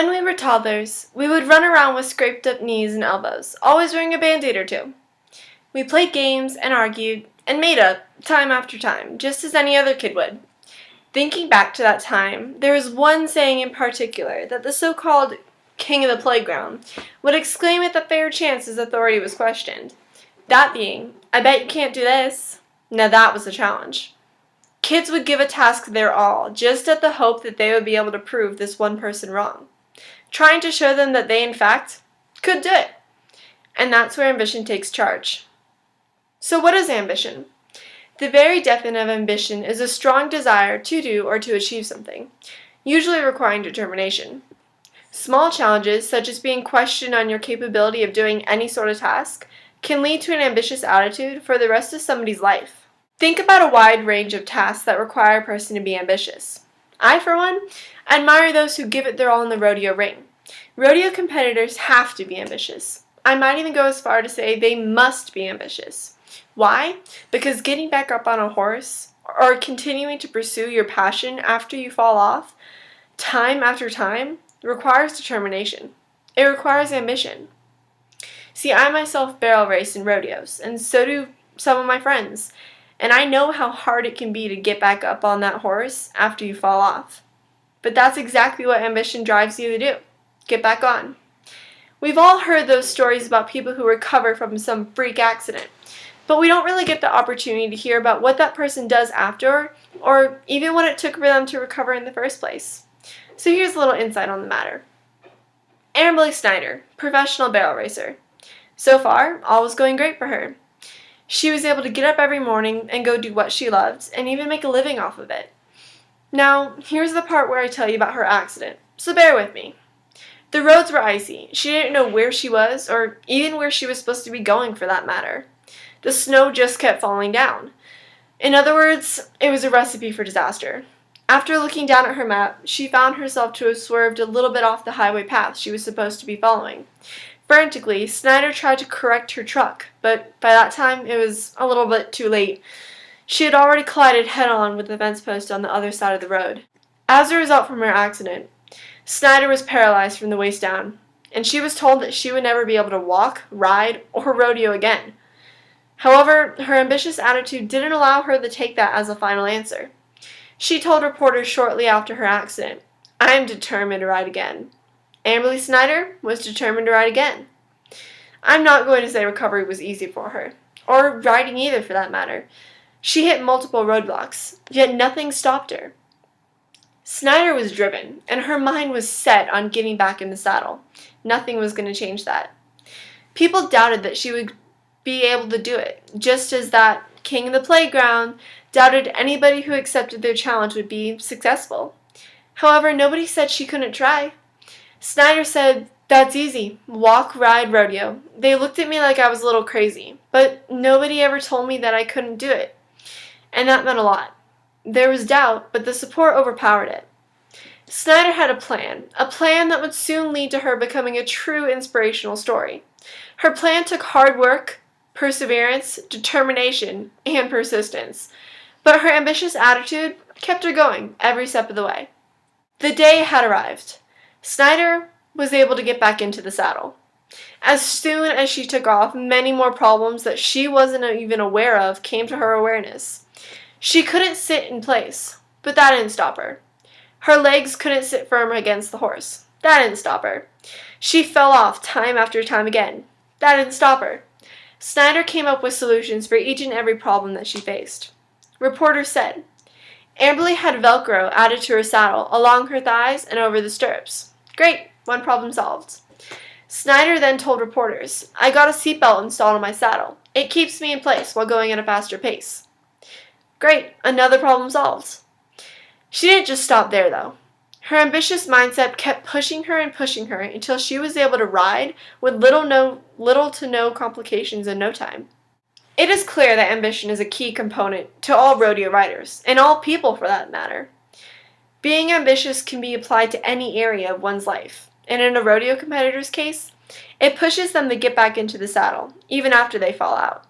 When we were toddlers, we would run around with scraped up knees and elbows, always wearing a band-aid or two. We played games and argued and made up time after time, just as any other kid would. Thinking back to that time, there was one saying in particular that the so-called king of the playground would exclaim at the fair chance his authority was questioned. That being, "I bet you can't do this." Now that was a challenge. Kids would give a task their all, just at the hope that they would be able to prove this one person wrong, trying to show them that they, in fact, could do it. And that's where ambition takes charge. So what is ambition? The very definition of ambition is a strong desire to do or to achieve something, usually requiring determination. Small challenges, such as being questioned on your capability of doing any sort of task, can lead to an ambitious attitude for the rest of somebody's life. Think about a wide range of tasks that require a person to be ambitious. I, for one, admire those who give it their all in the rodeo ring. Rodeo competitors have to be ambitious. I might even go as far to say they must be ambitious. Why? Because getting back up on a horse or continuing to pursue your passion after you fall off, time after time, requires determination. It requires ambition. See, I myself barrel race in rodeos, and so do some of my friends. And I know how hard it can be to get back up on that horse after you fall off. But that's exactly what ambition drives you to do. Get back on. We've all heard those stories about people who recover from some freak accident, but we don't really get the opportunity to hear about what that person does after, or even what it took for them to recover in the first place. So here's a little insight on the matter. Amberly Snyder, professional barrel racer. So far, all was going great for her. She was able to get up every morning and go do what she loved, and even make a living off of it. Now, here's the part where I tell you about her accident, so bear with me. The roads were icy. She didn't know where she was, or even where she was supposed to be going for that matter. The snow just kept falling down. In other words, it was a recipe for disaster. After looking down at her map, she found herself to have swerved a little bit off the highway path she was supposed to be following. Frantically, Snyder tried to correct her truck, but by that time it was a little bit too late. She had already collided head-on with the fence post on the other side of the road. As a result from her accident, Snyder was paralyzed from the waist down, and she was told that she would never be able to walk, ride, or rodeo again. However, her ambitious attitude didn't allow her to take that as a final answer. She told reporters shortly after her accident, "I am determined to ride again." Amberly Snyder was determined to ride again. I'm not going to say recovery was easy for her, or riding either for that matter. She hit multiple roadblocks, yet nothing stopped her. Snyder was driven, and her mind was set on getting back in the saddle. Nothing was going to change that. People doubted that she would be able to do it, just as that king of the playground doubted anybody who accepted their challenge would be successful. However, nobody said she couldn't try. Snyder said, "That's easy. Walk, ride, rodeo." They looked at me like I was a little crazy, but nobody ever told me that I couldn't do it. And that meant a lot. There was doubt, but the support overpowered it. Snyder had a plan that would soon lead to her becoming a true inspirational story. Her plan took hard work, perseverance, determination, and persistence, but her ambitious attitude kept her going every step of the way. The day had arrived. Snyder was able to get back into the saddle. As soon as she took off, many more problems that she wasn't even aware of came to her awareness. She couldn't sit in place, but that didn't stop her. Her legs couldn't sit firm against the horse. That didn't stop her. She fell off time after time again. That didn't stop her. Snyder came up with solutions for each and every problem that she faced. Reporters said, Amberly had Velcro added to her saddle along her thighs and over the stirrups. Great, one problem solved. Snyder then told reporters, "I got a seatbelt installed on my saddle. It keeps me in place while going at a faster pace." Great, another problem solved. She didn't just stop there, though. Her ambitious mindset kept pushing her until she was able to ride with little to no complications in no time. It is clear that ambition is a key component to all rodeo riders, and all people for that matter. Being ambitious can be applied to any area of one's life, and in a rodeo competitor's case, it pushes them to get back into the saddle, even after they fall out.